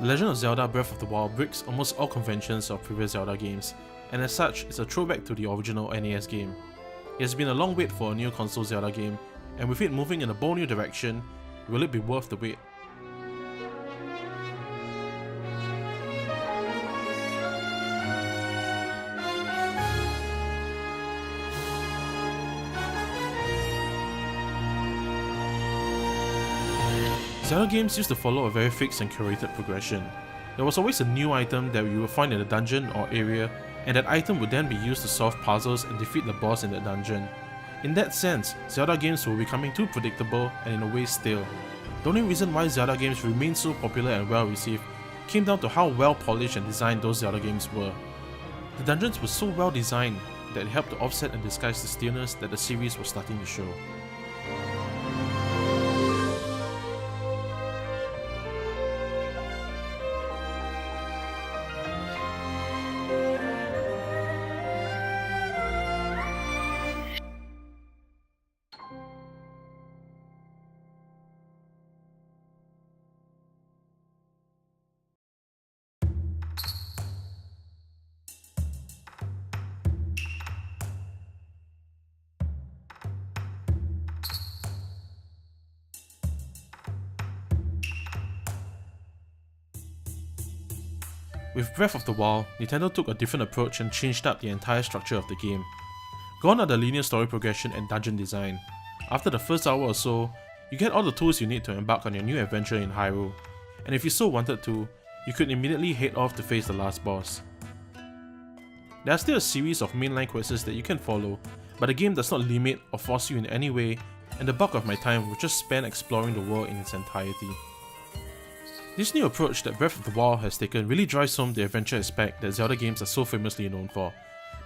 The Legend of Zelda Breath of the Wild breaks almost all conventions of previous Zelda games, and as such, it's a throwback to the original NES game. It has been a long wait for a new console Zelda game, and with it moving in a bold new direction, will it be worth the wait? Zelda games used to follow a very fixed and curated progression. There was always a new item that you would find in a dungeon or area, and that item would then be used to solve puzzles and defeat the boss in that dungeon. In that sense, Zelda games were becoming too predictable and in a way stale. The only reason why Zelda games remained so popular and well received came down to how well polished and designed those Zelda games were. The dungeons were so well designed that it helped to offset and disguise the staleness that the series was starting to show. With Breath of the Wild, Nintendo took a different approach and changed up the entire structure of the game. Gone are the linear story progression and dungeon design. After the first hour or so, you get all the tools you need to embark on your new adventure in Hyrule, and if you so wanted to, you could immediately head off to face the last boss. There are still a series of mainline quests that you can follow, but the game does not limit or force you in any way, and the bulk of my time will just spend exploring the world in its entirety. This new approach that Breath of the Wild has taken really drives home the adventure aspect that Zelda games are so famously known for.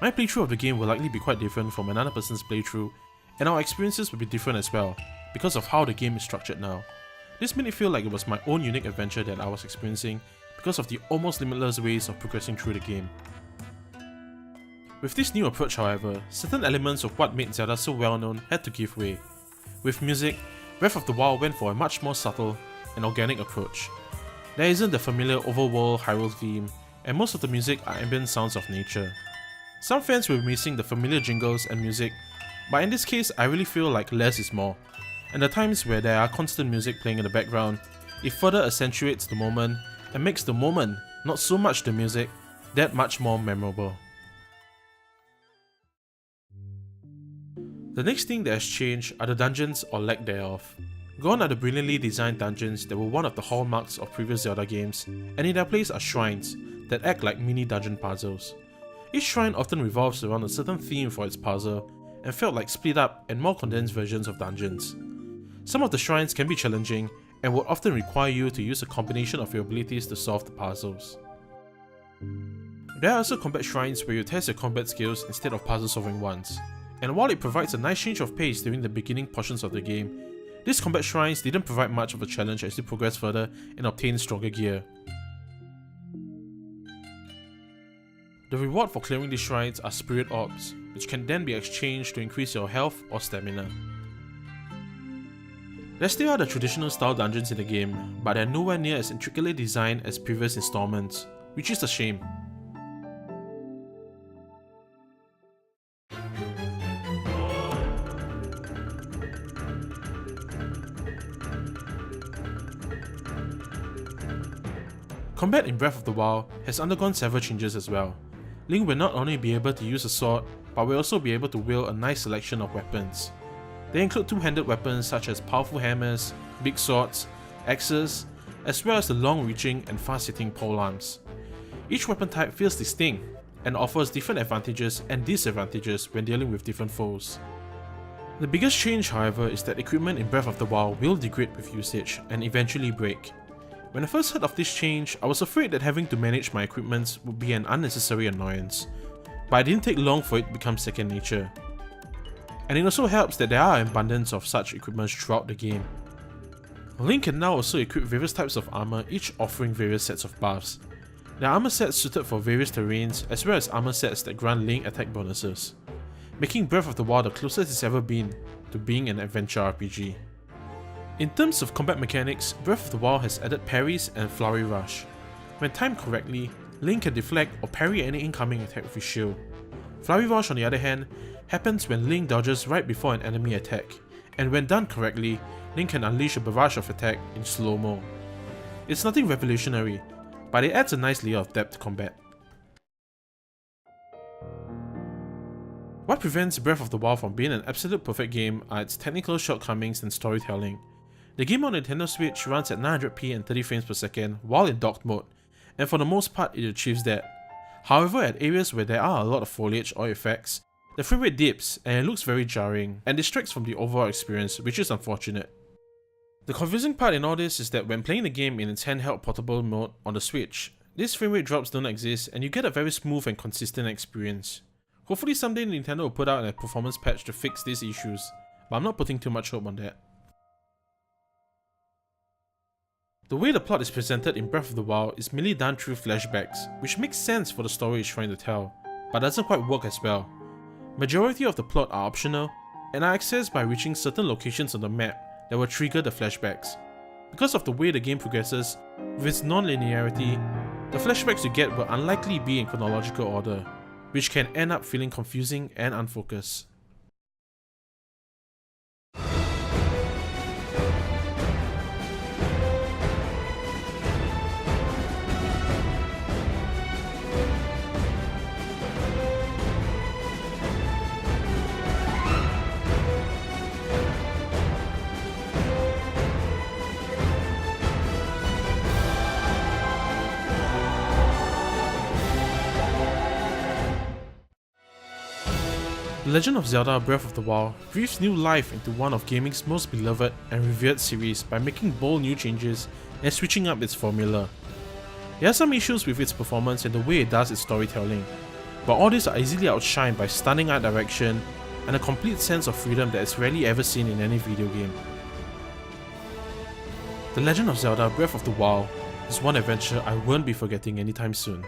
My playthrough of the game will likely be quite different from another person's playthrough, and our experiences will be different as well, because of how the game is structured now. This made it feel like it was my own unique adventure that I was experiencing because of the almost limitless ways of progressing through the game. With this new approach, however, certain elements of what made Zelda so well known had to give way. With music, Breath of the Wild went for a much more subtle and organic approach. There isn't the familiar overworld Hyrule theme, and most of the music are ambient sounds of nature. Some fans will be missing the familiar jingles and music, but in this case I really feel like less is more, and the times where there are constant music playing in the background, it further accentuates the moment and makes the moment, not so much the music, that much more memorable. The next thing that has changed are the dungeons or lack thereof. Gone are the brilliantly designed dungeons that were one of the hallmarks of previous Zelda games, and in their place are shrines that act like mini dungeon puzzles. Each shrine often revolves around a certain theme for its puzzle, and felt like split up and more condensed versions of dungeons. Some of the shrines can be challenging, and would often require you to use a combination of your abilities to solve the puzzles. There are also combat shrines where you test your combat skills instead of puzzle solving ones, and while it provides a nice change of pace during the beginning portions of the game, these combat shrines didn't provide much of a challenge as you progress further and obtain stronger gear. The reward for clearing these shrines are spirit orbs, which can then be exchanged to increase your health or stamina. There still are the traditional style dungeons in the game, but they're nowhere near as intricately designed as previous installments, which is a shame. Combat in Breath of the Wild has undergone several changes as well. Link will not only be able to use a sword, but will also be able to wield a nice selection of weapons. They include two-handed weapons such as powerful hammers, big swords, axes, as well as the long-reaching and fast-hitting polearms. Each weapon type feels distinct and offers different advantages and disadvantages when dealing with different foes. The biggest change, however, is that equipment in Breath of the Wild will degrade with usage and eventually break. When I first heard of this change, I was afraid that having to manage my equipment would be an unnecessary annoyance, but it didn't take long for it to become second nature. And it also helps that there are an abundance of such equipment throughout the game. Link can now also equip various types of armor, each offering various sets of buffs. There are armor sets suited for various terrains, as well as armor sets that grant Link attack bonuses, making Breath of the Wild the closest it's ever been to being an adventure RPG. In terms of combat mechanics, Breath of the Wild has added parries and flurry rush. When timed correctly, Link can deflect or parry any incoming attack with his shield. Flurry Rush, on the other hand, happens when Link dodges right before an enemy attack, and when done correctly, Link can unleash a barrage of attack in slow-mo. It's nothing revolutionary, but it adds a nice layer of depth to combat. What prevents Breath of the Wild from being an absolute perfect game are its technical shortcomings and storytelling. The game on Nintendo Switch runs at 900p and 30 frames per second while in docked mode, and for the most part it achieves that. However, at areas where there are a lot of foliage or effects, the framerate dips and it looks very jarring and distracts from the overall experience, which is unfortunate. The confusing part in all this is that when playing the game in its handheld portable mode on the Switch, these framerate drops don't exist and you get a very smooth and consistent experience. Hopefully someday Nintendo will put out a performance patch to fix these issues, but I'm not putting too much hope on that. The way the plot is presented in Breath of the Wild is merely done through flashbacks, which makes sense for the story it's trying to tell, but doesn't quite work as well. Majority of the plot are optional, and are accessed by reaching certain locations on the map that will trigger the flashbacks. Because of the way the game progresses, with its non-linearity, the flashbacks you get will unlikely be in chronological order, which can end up feeling confusing and unfocused. The Legend of Zelda Breath of the Wild breathes new life into one of gaming's most beloved and revered series by making bold new changes and switching up its formula. There are some issues with its performance and the way it does its storytelling, but all these are easily outshined by stunning art direction and a complete sense of freedom that is rarely ever seen in any video game. The Legend of Zelda Breath of the Wild is one adventure I won't be forgetting anytime soon.